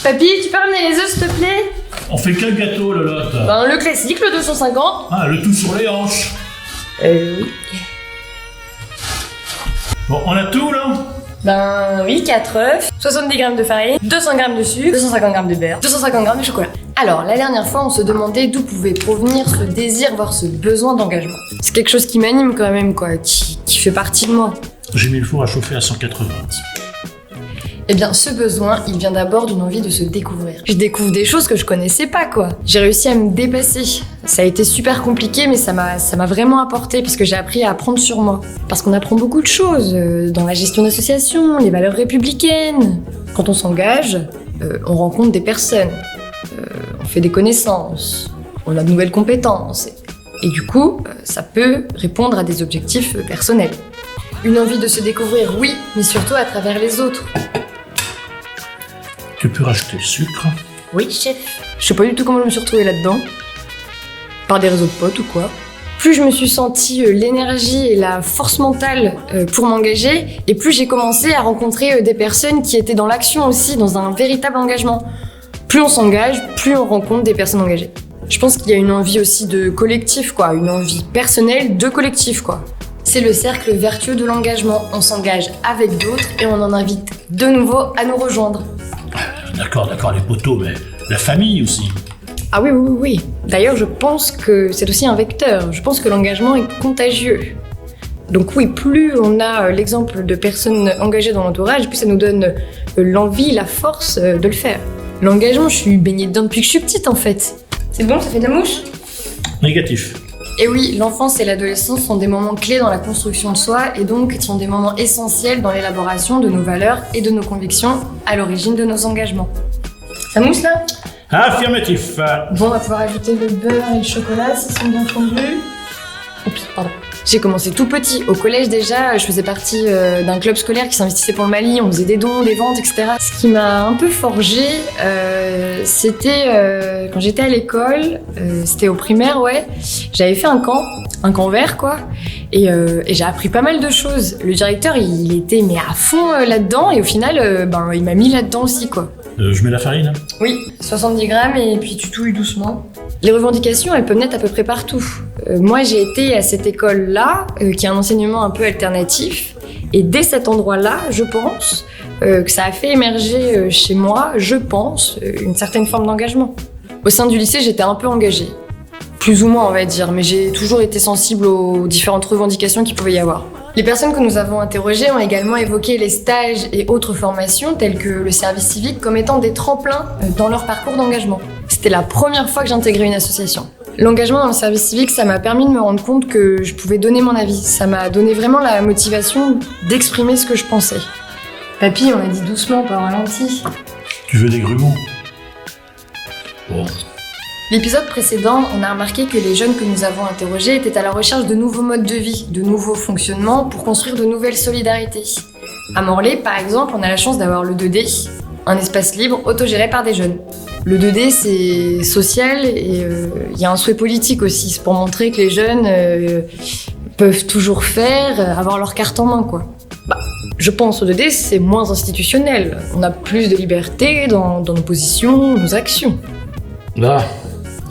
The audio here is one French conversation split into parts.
Papy, tu peux ramener les œufs, s'il te plaît? On fait quel gâteau, Lolotte? Ben, le classique, le 250. Ah, le tout sur les hanches. Oui. Bon, on a tout, là? Ben oui, 4 œufs, 70 grammes de farine, 200 grammes de sucre, 250 grammes de beurre, 250 grammes de chocolat. Alors, la dernière fois, on se demandait d'où pouvait provenir ce désir, voire ce besoin d'engagement. C'est quelque chose qui m'anime quand même, quoi, qui fait partie de moi. J'ai mis le four à chauffer à 180. Eh bien, ce besoin, il vient d'abord d'une envie de se découvrir. Je découvre des choses que je connaissais pas, quoi. J'ai réussi à me dépasser. Ça a été super compliqué, mais ça m'a vraiment apporté, parce que j'ai appris à apprendre sur moi. Parce qu'on apprend beaucoup de choses, dans la gestion d'associations, les valeurs républicaines. Quand on s'engage, on rencontre des personnes, on fait des connaissances, on a de nouvelles compétences. Et du coup, ça peut répondre à des objectifs personnels. Une envie de se découvrir, oui, mais surtout à travers les autres. Tu peux racheter le sucre. Oui, chef. Je sais pas du tout comment je me suis retrouvée là-dedans. Par des réseaux de potes ou quoi. Plus je me suis sentie l'énergie et la force mentale pour m'engager, et plus j'ai commencé à rencontrer des personnes qui étaient dans l'action aussi, dans un véritable engagement. Plus on s'engage, plus on rencontre des personnes engagées. Je pense qu'il y a une envie aussi de collectif, quoi. Une envie personnelle de collectif, quoi. C'est le cercle vertueux de l'engagement. On s'engage avec d'autres et on en invite de nouveau à nous rejoindre. D'accord, les poteaux, mais la famille aussi. Ah oui. D'ailleurs, je pense que c'est aussi un vecteur. Je pense que l'engagement est contagieux. Donc oui, plus on a l'exemple de personnes engagées dans l'entourage, plus ça nous donne l'envie, la force de le faire. L'engagement, je suis baignée dedans depuis que je suis petite, en fait. C'est bon, ça fait de la mouche? Négatif. Et oui, l'enfance et l'adolescence sont des moments clés dans la construction de soi et donc sont des moments essentiels dans l'élaboration de nos valeurs et de nos convictions à l'origine de nos engagements. Ça mousse là? Affirmatif. Bon, on va pouvoir ajouter le beurre et le chocolat s'ils sont bien fondus. Oups, pardon. J'ai commencé tout petit. Au collège déjà, je faisais partie d'un club scolaire qui s'investissait pour le Mali. On faisait des dons, des ventes, etc. Ce qui m'a un peu forgé, c'était quand j'étais à l'école, c'était au primaire, ouais. J'avais fait un camp vert, quoi. Et j'ai appris pas mal de choses. Le directeur, il était mais à fond là-dedans. Et au final, il m'a mis là-dedans aussi, quoi. Je mets la farine. Oui, 70 grammes et puis tu touilles doucement. Les revendications, elles peuvent naître à peu près partout. Moi, j'ai été à cette école-là, qui a un enseignement un peu alternatif. Et dès cet endroit-là, je pense que ça a fait émerger chez moi, je pense, une certaine forme d'engagement. Au sein du lycée, j'étais un peu engagée. Plus ou moins, on va dire, mais j'ai toujours été sensible aux différentes revendications qu'il pouvait y avoir. Les personnes que nous avons interrogées ont également évoqué les stages et autres formations telles que le service civique comme étant des tremplins dans leur parcours d'engagement. C'était la première fois que j'intégrais une association. L'engagement dans le service civique, ça m'a permis de me rendre compte que je pouvais donner mon avis. Ça m'a donné vraiment la motivation d'exprimer ce que je pensais. Papy, on a dit doucement, pas ralenti. Tu veux des grumeaux? Bon. L'épisode précédent, on a remarqué que les jeunes que nous avons interrogés étaient à la recherche de nouveaux modes de vie, de nouveaux fonctionnements pour construire de nouvelles solidarités. À Morlaix, par exemple, on a la chance d'avoir le 2D, un espace libre autogéré par des jeunes. Le 2D, c'est social et il y a un souhait politique aussi, c'est pour montrer que les jeunes peuvent toujours faire, avoir leur carte en main, quoi. Je pense au 2D, c'est moins institutionnel. On a plus de liberté dans nos positions, nos actions. Là,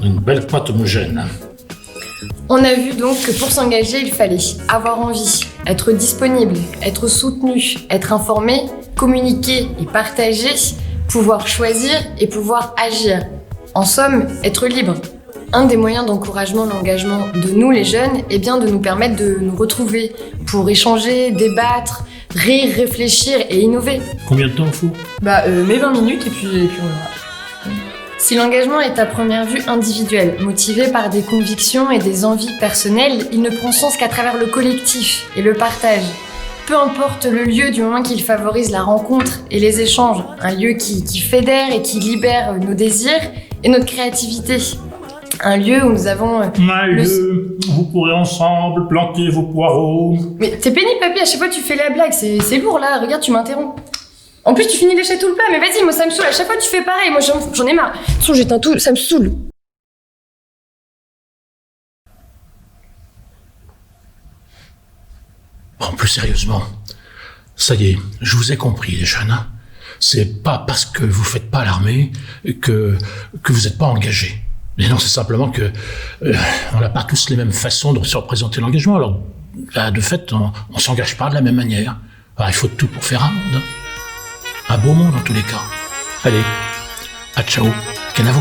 une belle pâte homogène. On a vu donc que pour s'engager, il fallait avoir envie, être disponible, être soutenu, être informé, communiquer et partager, pouvoir choisir et pouvoir agir. En somme, être libre. Un des moyens d'encouragement de l'engagement de nous les jeunes est bien de nous permettre de nous retrouver pour échanger, débattre, rire, réfléchir et innover. Combien de temps il faut? Mets 20 minutes et puis on verra. Si l'engagement est à première vue individuel, motivé par des convictions et des envies personnelles, il ne prend sens qu'à travers le collectif et le partage. Peu importe le lieu du moment qu'il favorise la rencontre et les échanges, un lieu qui fédère et qui libère nos désirs et notre créativité. Un lieu où nous avons... Vous pourrez ensemble planter vos poireaux. Mais t'es pénible, papy, à chaque fois tu fais la blague, c'est lourd là, regarde, tu m'interromps. En plus, tu finis d'échec tout le plat, mais vas-y, moi ça me saoule, à chaque fois tu fais pareil, moi j'en ai marre. De toute façon, j'éteins tout, ça me saoule. Bon, plus sérieusement, ça y est, je vous ai compris les jeunes. c'est pas parce que vous faites pas l'armée que vous n'êtes pas engagé. Mais non, c'est simplement que on n'a pas tous les mêmes façons de se représenter l'engagement. Alors, là, de fait, on s'engage pas de la même manière. Alors, il faut de tout pour faire un monde. Un beau monde, en tous les cas. Allez, à ciao, Kenavo.